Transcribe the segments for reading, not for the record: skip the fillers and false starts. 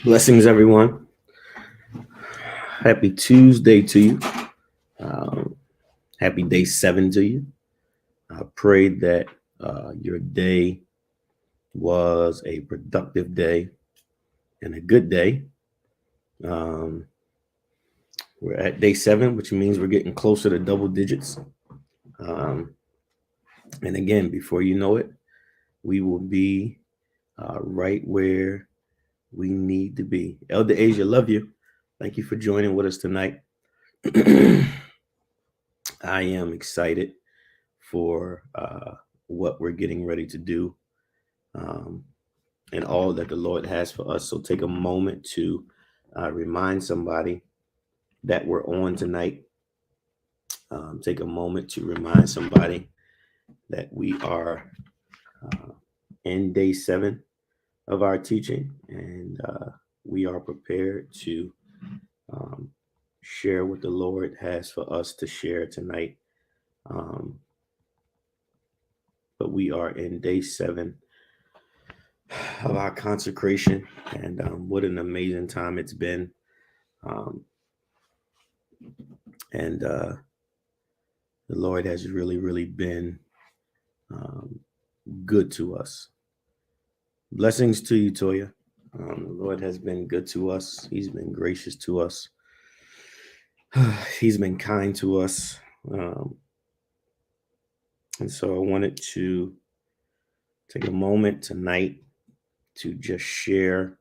Blessings, everyone. Happy Tuesday to you. Um, Happy day 7 to you. I pray that your day was a productive day and a good day. Um, we're at day 7, which means we're getting closer to double digits. Um, and again, before you know it, we will be right where we need to be. Elder Asia, love you. Thank you for joining with us tonight. I am excited for what we're getting ready to do um, and all that the Lord has for us. So take a moment to remind somebody that we're on tonight. Take a moment to remind somebody that we are uh, in day 7 of our teaching, and we are prepared to um, share what the Lord has for us to share tonight. Um, but we are in day 7 of our consecration, and what an amazing time it's been. Um, and The Lord has really, really been um, good to us. Blessings to you, Toya. The Lord has been good to us. He's been gracious to us. He's been kind to us. Um, and so I wanted to take a moment tonight to just share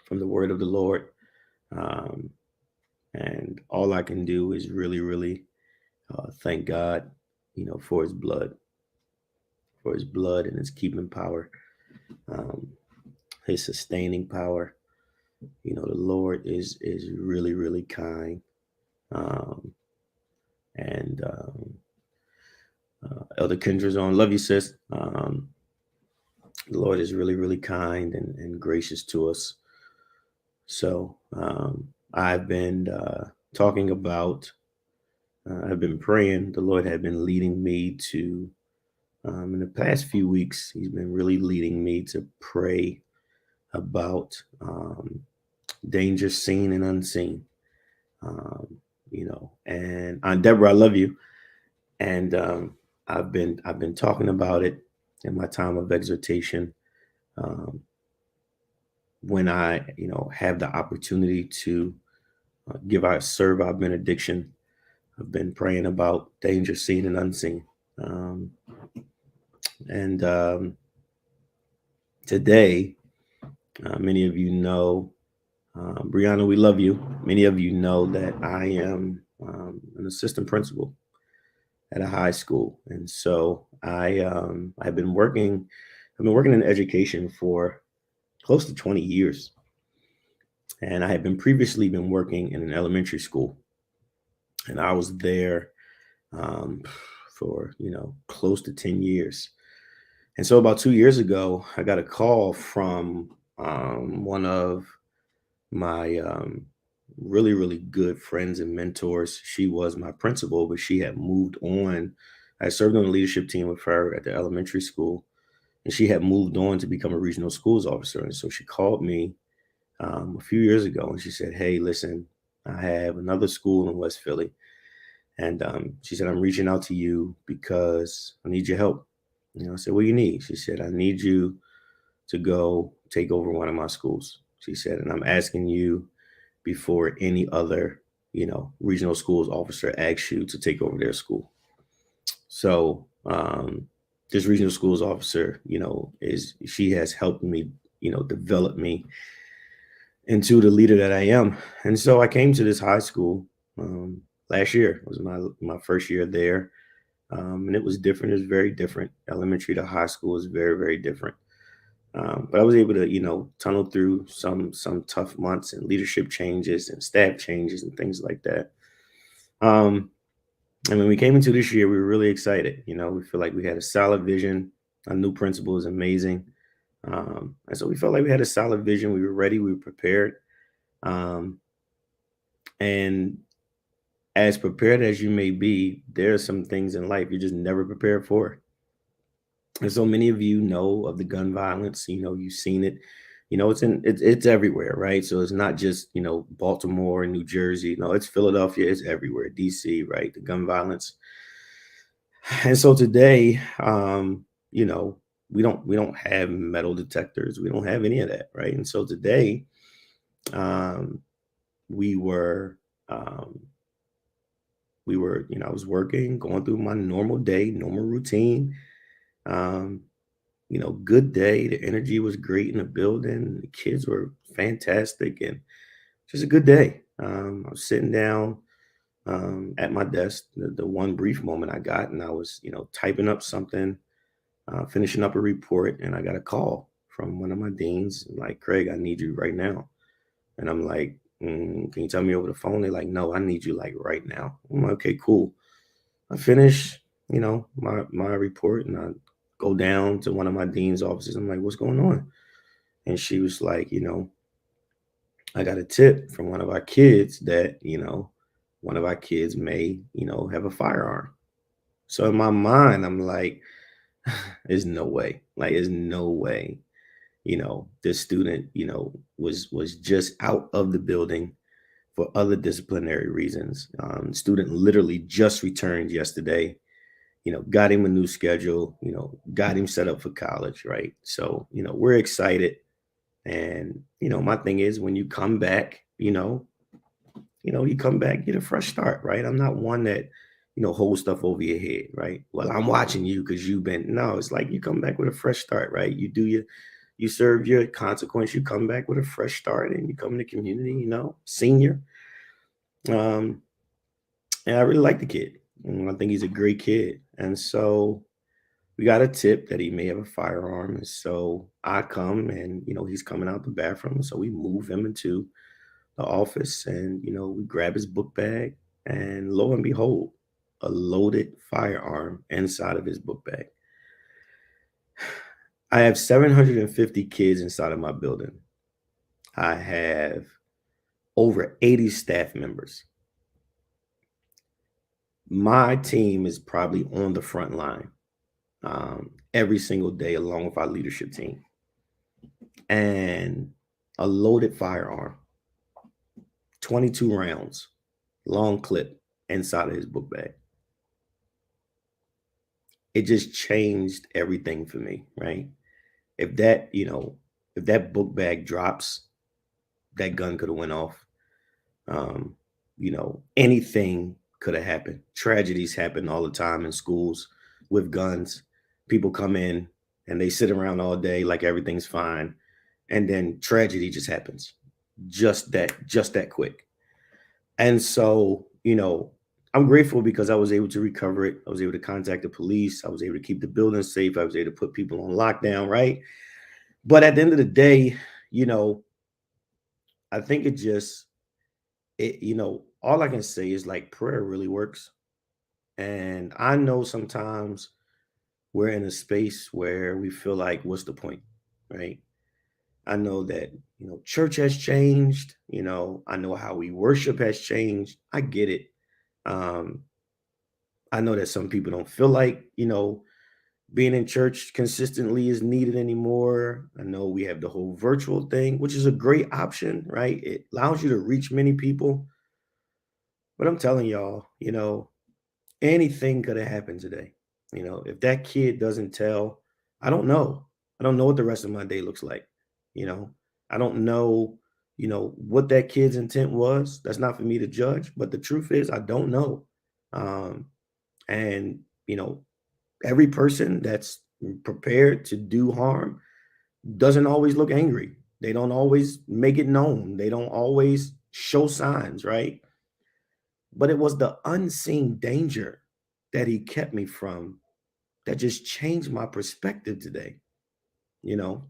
from the word of the Lord. Um, and all I can do is really, really thank God, for his blood and his keeping power, um, his sustaining power. The Lord is really, really kind. Um, and Elder Kendra's on. Love you, sis. The Lord is really, really kind and gracious to us. So I've been talking about, I've been praying. The Lord had been leading me to, in the past few weeks, He's been really leading me to pray about danger seen and unseen. Um, and Deborah, I love you. And I've been talking about it in my time of exhortation. Um, when I have the opportunity to serve our benediction, I've been praying about danger seen and unseen. Um, and Today, many of you know, Brianna, we love you. Many of you know that I am an assistant principal at a high school, and so I've been working. I've been working in education for close to 20 years, and I had been previously been working in an elementary school, and I was there um, for close to 10 years. And so about 2 years ago, I got a call from one of my really, really good friends and mentors. She was my principal, but she had moved on. I served on the leadership team with her at the elementary school, and she had moved on to become a regional schools officer. And so she called me a few years ago, and she said, "Hey, listen, I have another school in West Philly, and she said I'm reaching out to you because I need your help." I said, "What do you need?" She said, "I need you to go take over one of my schools." She said, "And I'm asking you before any other, regional schools officer asks you to take over their school." So this regional schools officer, is she has helped me, develop me into the leader that I am. And so I came to this high school last year. It was my first year there, and it was different. It was very different. Elementary to high school is very, very different. But I was able to, tunnel through some tough months and leadership changes and staff changes and things like that. Um, and when we came into this year, we were really excited. We feel like we had a solid vision. Our new principal is amazing. And so we felt like we had a solid vision. We were ready. We were prepared. Um, and as prepared as you may be, there are some things in life you're just never prepared for. And so many of you know of the gun violence. You've seen it. it's everywhere, right? So it's not just, Baltimore and New Jersey. No, it's Philadelphia, it's everywhere. DC, right? The gun violence. And so today, we don't have metal detectors. We don't have any of that, right? And so today, um, we were um, I was working, going through my normal day, normal routine. Um, good day. The energy was great in the building. The kids were fantastic, and just a good day. I was sitting down at my desk, the one brief moment I got, and I was, typing up something, finishing up a report, and I got a call from one of my deans, like, Craig, I need you right now. And I'm like, can you tell me over the phone? They're like, no, I need you like right now. I'm like, okay, cool. I finish, my report, and I go down to one of my dean's offices. I'm like, what's going on? And she was like, I got a tip from one of our kids that, one of our kids may, have a firearm. So in my mind, I'm like, there's no way. Like, there's no way. This student, was just out of the building for other disciplinary reasons. Student literally just returned yesterday. Got him a new schedule. Got him set up for college, right? So, we're excited. And my thing is, when you come back, you come back, get a fresh start, right? I'm not one that, holds stuff over your head, right? Well, I'm watching you because you've been, no, it's like you come back with a fresh start, right? You serve your consequence, you come back with a fresh start, and you come in the community, senior. Um, and I really like the kid. I think he's a great kid. And so we got a tip that he may have a firearm. And so I come and, he's coming out the bathroom. So we move him into the office, and we grab his book bag, and lo and behold, a loaded firearm inside of his book bag. I have 750 kids inside of my building. I have over 80 staff members. My team is probably on the front line every single day, along with our leadership team, and a loaded firearm, 22 rounds, long clip inside of his book bag. It just changed everything for me, right? If that book bag drops, that gun could have went off. Anything could have happened. Tragedies happen all the time in schools with guns. People come in and they sit around all day like everything's fine, and then tragedy just happens. Just that quick. And so, I'm grateful because I was able to recover it. I was able to contact the police. I was able to keep the building safe. I was able to put people on lockdown, right? But at the end of the day, you know, I think all I can say is like prayer really works. And I know sometimes we're in a space where we feel like, what's the point? Right. I know that, church has changed. I know how we worship has changed. I get it. Um, I know that some people don't feel like, being in church consistently is needed anymore. I know we have the whole virtual thing, which is a great option, right? It allows you to reach many people. But I'm telling y'all, anything could have happened today. If that kid doesn't tell, I don't know. I don't know what the rest of my day looks like. You know, I don't know, what that kid's intent was. That's not for me to judge. But the truth is, I don't know. Um, and, every person that's prepared to do harm doesn't always look angry. They don't always make it known. They don't always show signs, right? But it was the unseen danger that he kept me from that just changed my perspective today. You know,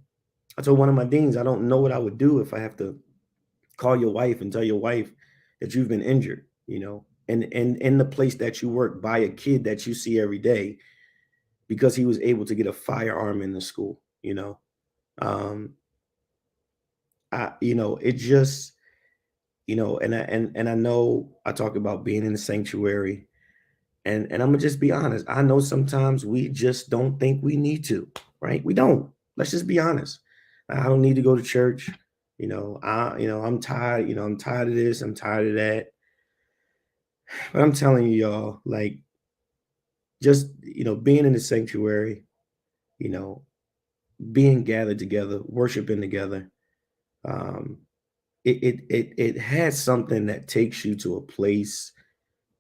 I told one of my deans, I don't know what I would do if I have to call your wife and tell your wife that you've been injured, and in the place that you work by a kid that you see every day because he was able to get a firearm in the school, Um, it just, and I know I talk about being in the sanctuary, and I'm gonna just be honest. I know sometimes we just don't think we need to, right? We don't. Let's just be honest. I don't need to go to church. I'm tired. I'm tired of this. I'm tired of that. But I'm telling you, y'all, like, just, being in the sanctuary, you know, being gathered together, worshiping together, um, it has something that takes you to a place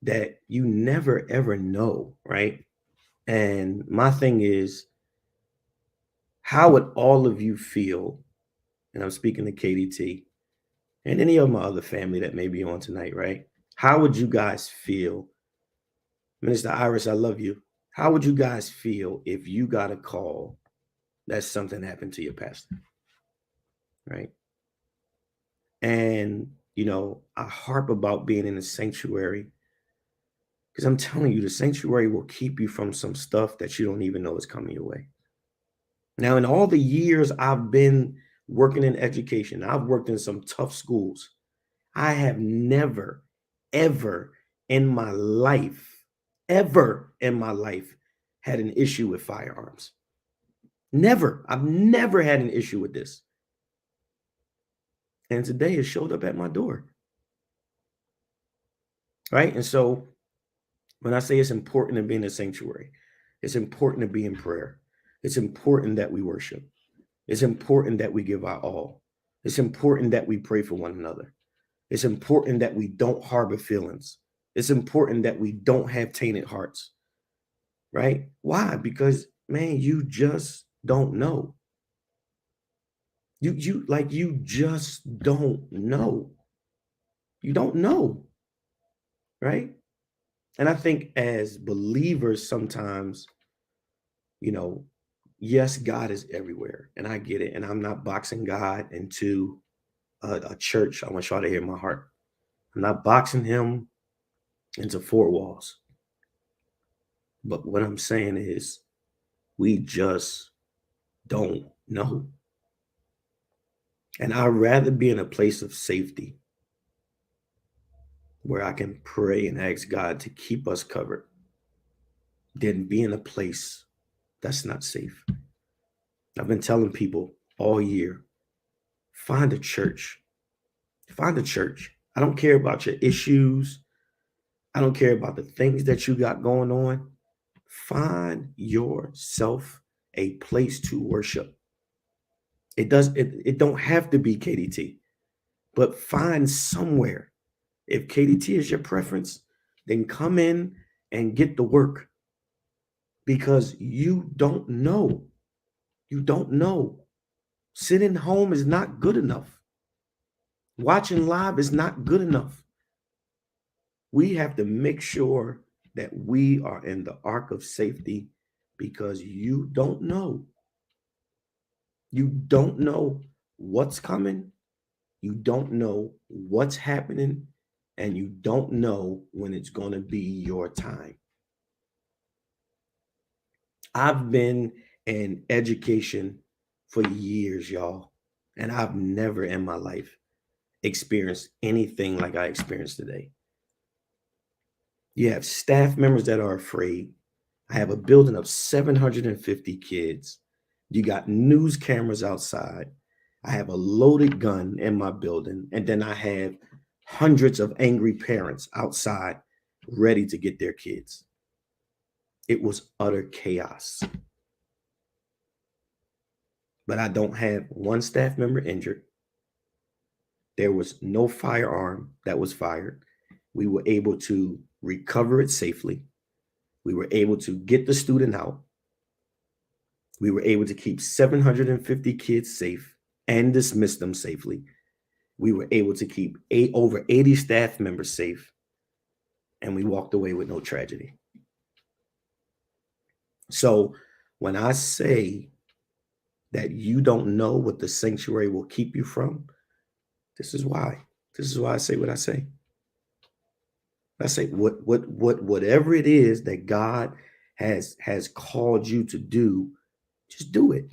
that you never ever know, right? And my thing is, how would all of you feel? And I'm speaking to KDT and any of my other family that may be on tonight, right? How would you guys feel? Minister Iris, I love you. How would you guys feel if you got a call that something happened to your pastor, right? And, I harp about being in the sanctuary because I'm telling you, the sanctuary will keep you from some stuff that you don't even know is coming your way. Now, in all the years I've been working in education, I've worked in some tough schools. I have never, ever in my life, ever in my life had an issue with firearms. Never. I've never had an issue with this. And today it showed up at my door. Right. And so when I say it's important to be in a sanctuary, it's important to be in prayer. It's important that we worship. It's important that we give our all. It's important that we pray for one another. It's important that we don't harbor feelings. It's important that we don't have tainted hearts. Right? Why? Because, man, you just don't know. You just don't know. You don't know. Right? And I think as believers, sometimes, you know, yes, God is everywhere. And I get it. And I'm not boxing God into a church. I want y'all to hear my heart. I'm not boxing him into four walls. But what I'm saying is, we just don't know. And I'd rather be in a place of safety where I can pray and ask God to keep us covered than be in a place that's not safe. I've been telling people all year, find a church. Find a church. I don't care about your issues. I don't care about the things that you got going on. Find yourself a place to worship. It don't have to be KDT, but find somewhere. If KDT is your preference, then come in and get the work because you don't know. You don't know. Sitting home is not good enough. Watching live is not good enough. We have to make sure that we are in the ark of safety because you don't know. You don't know what's coming. You don't know what's happening. And you don't know when it's going to be your time. I've been in education for years, y'all. And I've never in my life experienced anything like I experienced today. You have staff members that are afraid. I have a building of 750 kids. You got news cameras outside. I have a loaded gun in my building. And then I have hundreds of angry parents outside ready to get their kids. It was utter chaos. But I don't have one staff member injured. There was no firearm that was fired. We were able to recover it safely. We were able to get the student out. We were able to keep 750 kids safe and dismiss them safely. We were able to keep over 80 staff members safe, and we walked away with no tragedy. So when I say that you don't know what the sanctuary will keep you from, this is why. This is why I say what I say. I say whatever it is that God has called you to do, just do it.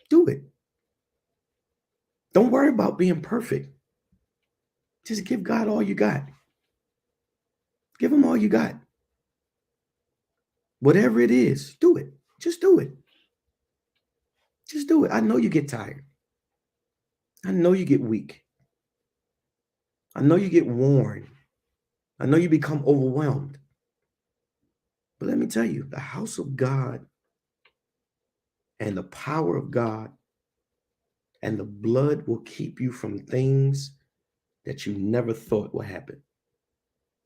Do it. Don't worry about being perfect. Just give God all you got. Give him all you got. Whatever it is, do it. Just do it. Just do it. I know you get tired. I know you get weak. I know you get worn. I know you become overwhelmed. But let me tell you, the house of God and the power of God and the blood will keep you from things that you never thought would happen.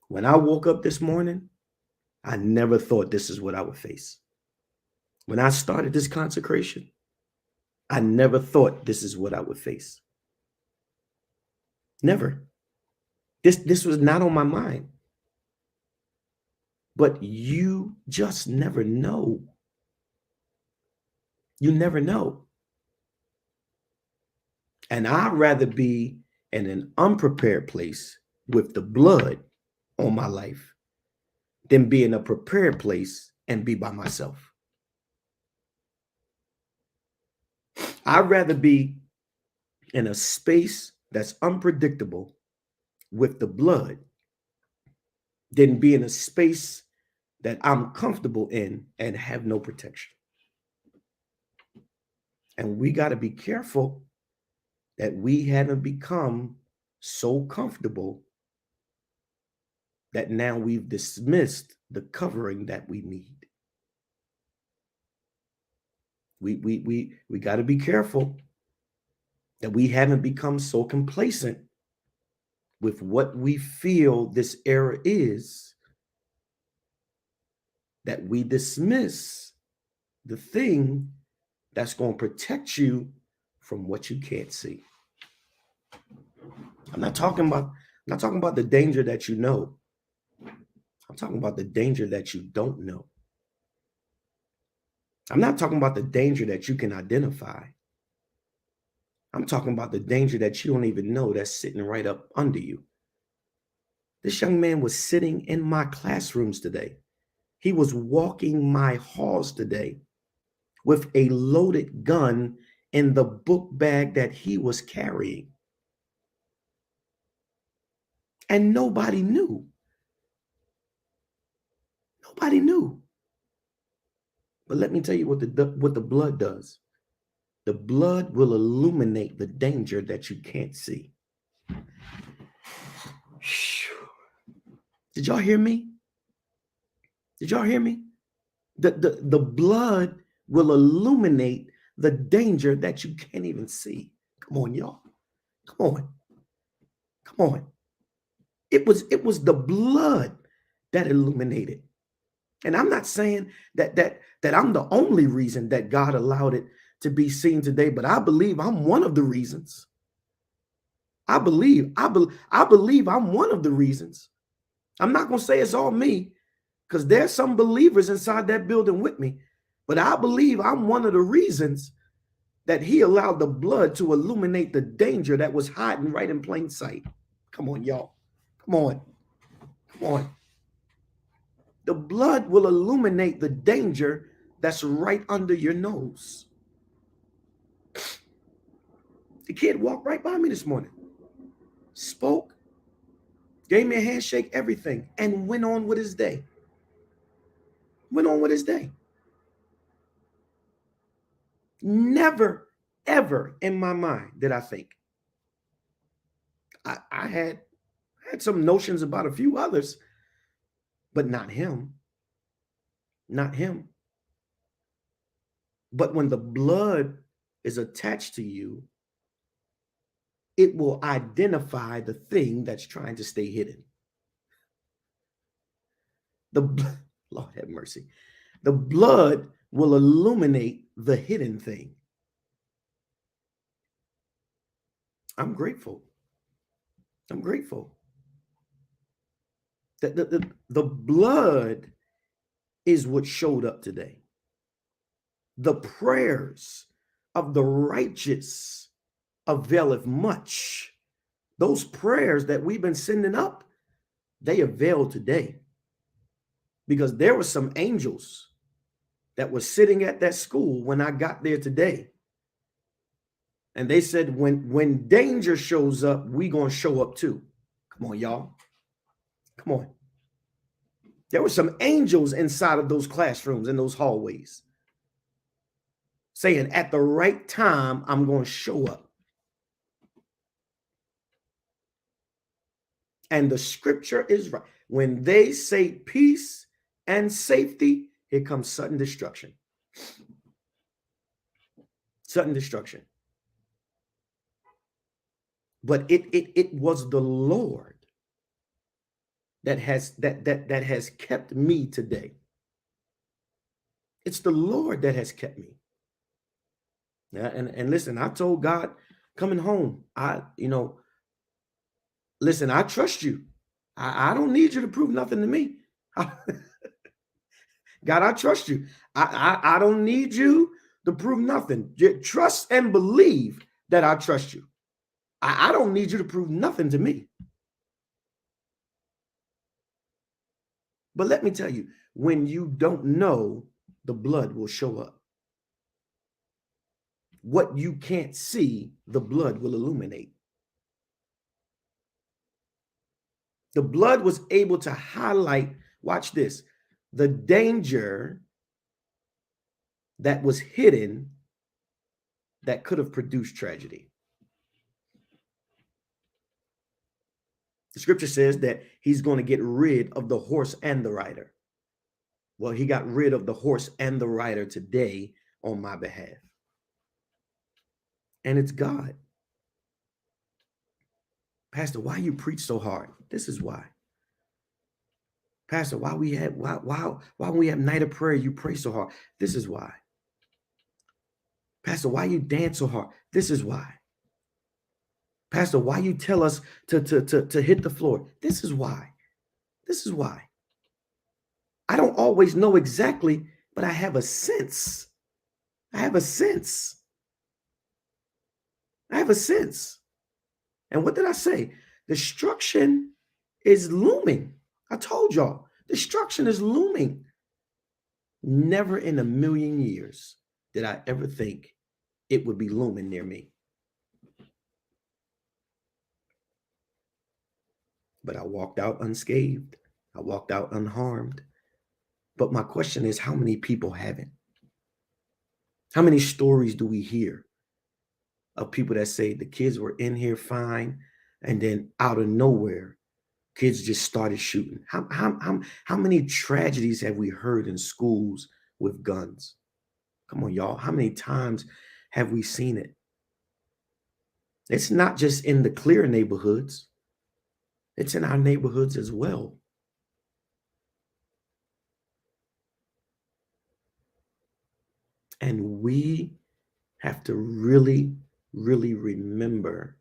When I woke up this morning, I never thought this is what I would face. When I started this consecration, I never thought this is what I would face. Never. This was not on my mind. But you just never know. You never know. And I'd rather be in an unprepared place with the blood on my life than be in a prepared place and be by myself. I'd rather be in a space that's unpredictable with the blood than be in a space that I'm comfortable in and have no protection. And we got to be careful that we haven't become so comfortable that now we've dismissed the covering that we need. We got to be careful that we haven't become so complacent with what we feel this era is that we dismiss the thing that's going to protect you from what you can't see. I'm not talking about the danger that you know. I'm talking about the danger that you don't know. I'm not talking about the danger that you can identify. I'm talking about the danger that you don't even know that's sitting right up under you. This young man was sitting in my classrooms today. He was walking my halls today with a loaded gun in the book bag that he was carrying. And nobody knew. Nobody knew. But let me tell you what the blood does. The blood will illuminate the danger that you can't see. Did y'all hear me? Did y'all hear me? The blood will illuminate the danger that you can't even see. Come on, y'all. Come on. Come on. It was the blood that illuminated. And I'm not saying that I'm the only reason that God allowed it to be seen today, but I believe I'm one of the reasons. I believe I'm one of the reasons. I'm not going to say it's all me, because there's some believers inside that building with me, but I believe I'm one of the reasons that he allowed the blood to illuminate the danger that was hiding right in plain sight. Come on, y'all. Come on. Come on. The blood will illuminate the danger that's right under your nose. The kid walked right by me this morning, spoke, gave me a handshake, everything, and went on with his day. Went on with his day. Never, ever in my mind did I think. I had some notions about a few others, but not him. Not him. But when the blood is attached to you, it will identify the thing that's trying to stay hidden. Lord have mercy. The blood will illuminate the hidden thing. I'm grateful. I'm grateful that the blood is what showed up today. The prayers of the righteous availeth much. Those prayers that we've been sending up, they avail today, because there were some angels that were sitting at that school when I got there today. And they said, when danger shows up, we going to show up too. Come on, y'all. Come on. There were some angels inside of those classrooms, in those hallways. saying at the right time, I'm going to show up. And the scripture is right. When they say peace and safety, here comes sudden destruction. Sudden destruction. But it was the Lord that has kept me today. It's the Lord that has kept me. Yeah, and listen, I told God coming home, listen, I trust you. I don't need you to prove nothing to me. God, I trust you. I don't need you to prove nothing. Trust and believe that I trust you. I don't need you to prove nothing to me. But let me tell you, when you don't know, the blood will show up. What you can't see, the blood will illuminate. The blood was able to highlight, watch this, the danger that was hidden that could have produced tragedy. The scripture says that he's going to get rid of the horse and the rider. Well, he got rid of the horse and the rider today on my behalf. And it's God. Pastor, why you preach so hard? This is why. Pastor, why we have night of prayer, you pray so hard? This is why. Pastor, why you dance so hard? This is why. Pastor, why you tell us to hit the floor? This is why. This is why. I don't always know exactly, but I have a sense. I have a sense. I have a sense. And what did I say? Destruction is looming. I told y'all, destruction is looming. Never in a million years did I ever think it would be looming near me. But I walked out unscathed. I walked out unharmed. But my question is, how many people haven't? How many stories do we hear of people that say the kids were in here fine, and then out of nowhere, kids just started shooting? How many tragedies have we heard in schools with guns? Come on, y'all. How many times have we seen it? It's not just in the clear neighborhoods. It's in our neighborhoods as well. And we have to really, really remember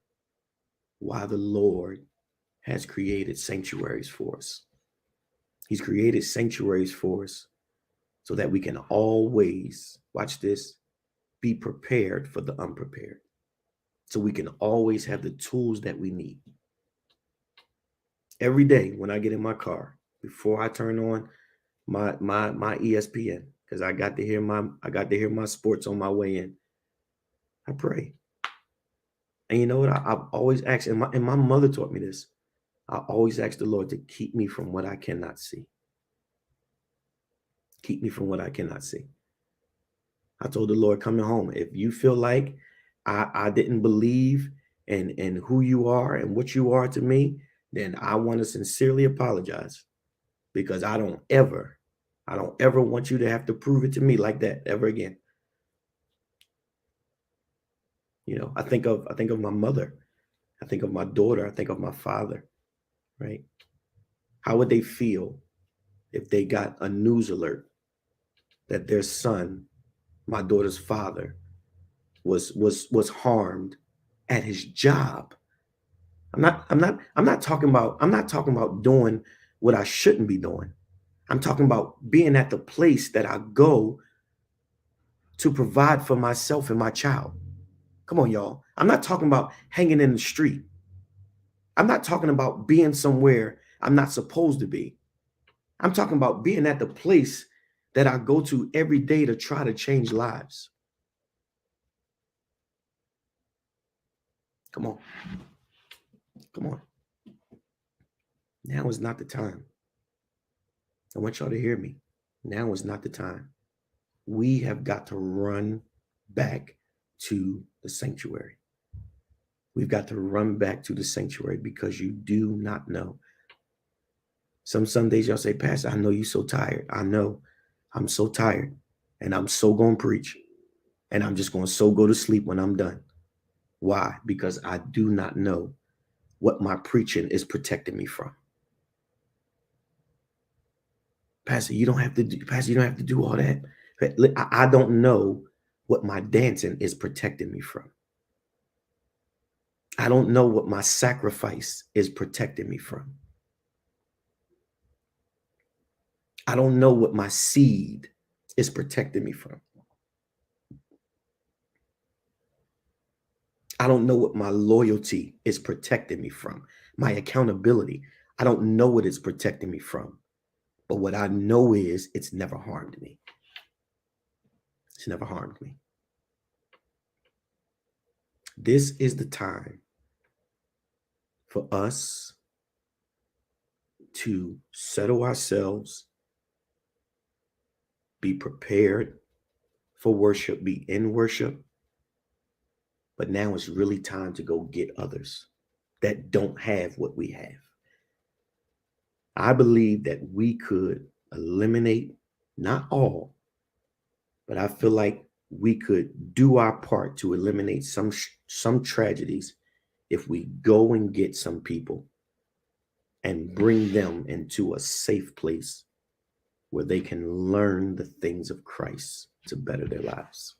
why the Lord has created sanctuaries for us. He's created sanctuaries for us so that we can always, watch this, be prepared for the unprepared. So we can always have the tools that we need. Every day when I get in my car, before I turn on my ESPN, because I got to hear my sports on my way in, I pray. And you know what? I've always asked, and my mother taught me this. I always ask the Lord to keep me from what I cannot see. Keep me from what I cannot see. I told the Lord coming home, if you feel like I didn't believe in who you are and what you are to me, then I want to sincerely apologize, because I don't ever want you to have to prove it to me like that ever again. You know, I think of my mother. I think of my daughter. I think of my father, right? How would they feel if they got a news alert that their son, my daughter's father, was harmed at his job? I'm not talking about doing what I shouldn't be doing. I'm talking about being at the place that I go to provide for myself and my child. Come on, y'all. I'm not talking about hanging in the street. I'm not talking about being somewhere I'm not supposed to be. I'm talking about being at the place that I go to every day to try to change lives. Come on. Come on. Now is not the time. I want y'all to hear me. Now is not the time. We have got to run back to the sanctuary. We've got to run back to the sanctuary because you do not know. Some Sundays y'all say, Pastor, I know you're so tired. I know I'm so tired and I'm so going to preach and I'm just going to so go to sleep when I'm done. Why? Because I do not know what my preaching is protecting me from. Pastor, you don't have to do all that. I don't know what my dancing is protecting me from. I don't know what my sacrifice is protecting me from. I don't know what my seed is protecting me from. I don't know what my loyalty is protecting me from. My accountability. I don't know what it's protecting me from. But what I know is it's never harmed me. It's never harmed me. This is the time for us to settle ourselves, be prepared for worship, be in worship. But now it's really time to go get others that don't have what we have. I believe that we could eliminate, not all, but I feel like we could do our part to eliminate some tragedies if we go and get some people and bring them into a safe place where they can learn the things of Christ to better their lives.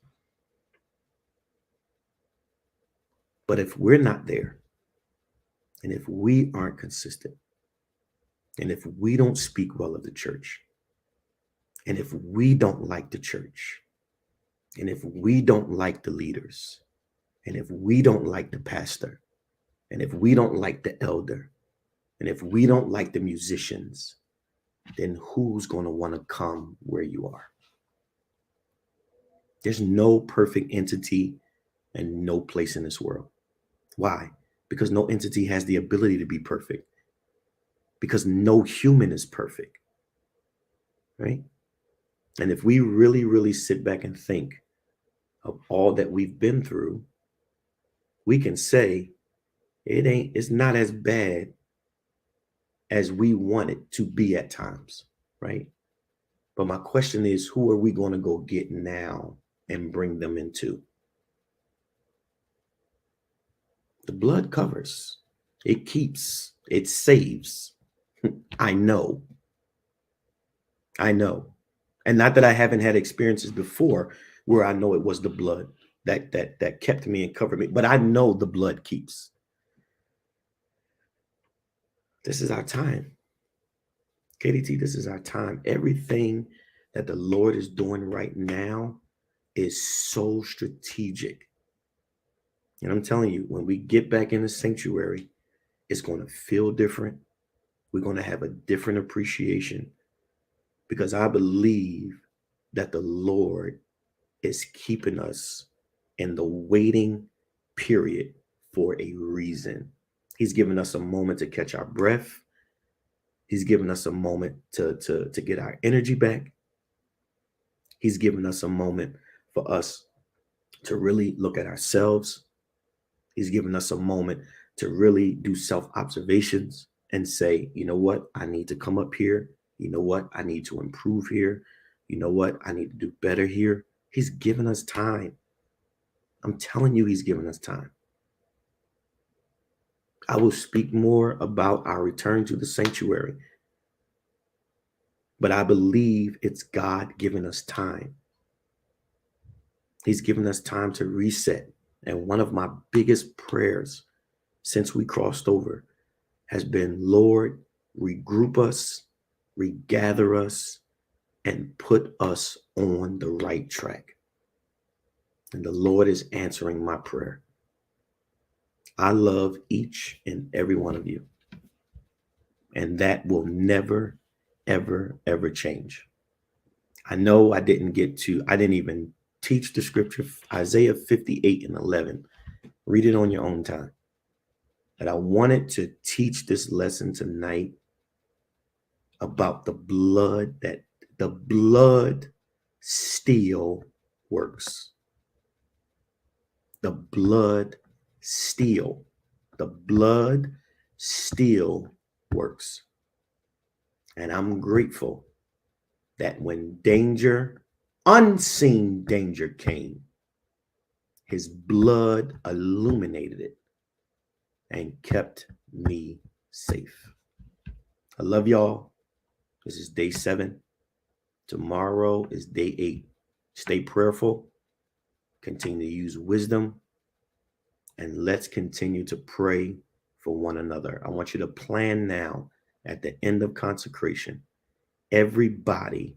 But if we're not there, and if we aren't consistent, and if we don't speak well of the church, and if we don't like the church, and if we don't like the leaders, and if we don't like the pastor, and if we don't like the elder, and if we don't like the musicians, then who's going to want to come where you are? There's no perfect entity and no place in this world. Why? Because no entity has the ability to be perfect. Because no human is perfect. Right? And if we really, really sit back and think of all that we've been through, we can say it's not as bad as we want it to be at times, right? But my question is, who are we going to go get now and bring them into? The blood covers, it keeps, it saves. I know. And not that I haven't had experiences before where I know it was the blood that kept me and covered me, but I know the blood keeps. This is our time. KDT, this is our time. Everything that the Lord is doing right now is so strategic. And I'm telling you, when we get back in the sanctuary, it's going to feel different. We're going to have a different appreciation because I believe that the Lord is keeping us in the waiting period for a reason. He's given us a moment to catch our breath. He's given us a moment to get our energy back. He's given us a moment for us to really look at ourselves. He's given us a moment to really do self-observations and say, you know what, I need to come up here. You know what, I need to improve here. You know what, I need to do better here. He's given us time. I'm telling you, he's given us time. I will speak more about our return to the sanctuary, but I believe it's God giving us time. He's given us time to reset. And one of my biggest prayers since we crossed over has been, Lord, regroup us, regather us, and put us on the right track. And the Lord is answering my prayer. I love each and every one of you. And that will never, ever, ever change. I know I didn't even teach the scripture, Isaiah 58:11. Read it on your own time. But I wanted to teach this lesson tonight about the blood, that the blood still works. The blood still, the blood still works. And I'm grateful that when danger, unseen danger came, his blood illuminated it and kept me safe. I love y'all. This is day 7. Tomorrow is day 8. Stay prayerful. Continue to use wisdom. And let's continue to pray for one another. I want you to plan now at the end of consecration. Everybody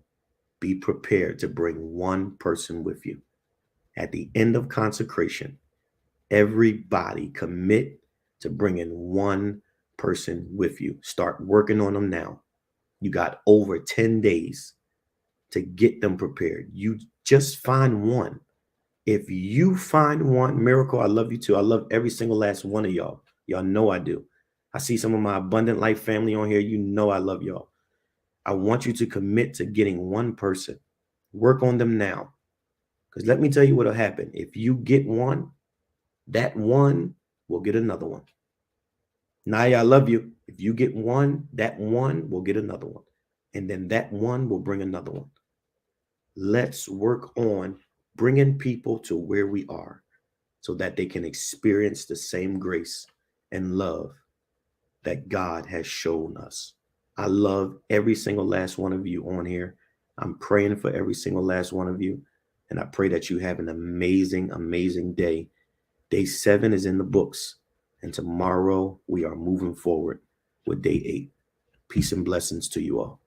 be prepared to bring one person with you. At the end of consecration, everybody commit to bringing one person with you. Start working on them now. You got over 10 days to get them prepared. You just find one. If you find one, Miracle, I love you too. I love every single last one of y'all. Y'all know I do. I see some of my Abundant Life family on here. You know I love y'all. I want you to commit to getting one person. Work on them now. Because let me tell you what will happen. If you get one, that one will get another one. Naya, I love you. If you get one, that one will get another one. And then that one will bring another one. Let's work on bringing people to where we are so that they can experience the same grace and love that God has shown us. I love every single last one of you on here. I'm praying for every single last one of you. And I pray that you have an amazing, amazing day. Day 7 is in the books. And tomorrow we are moving forward with day 8. Peace and blessings to you all.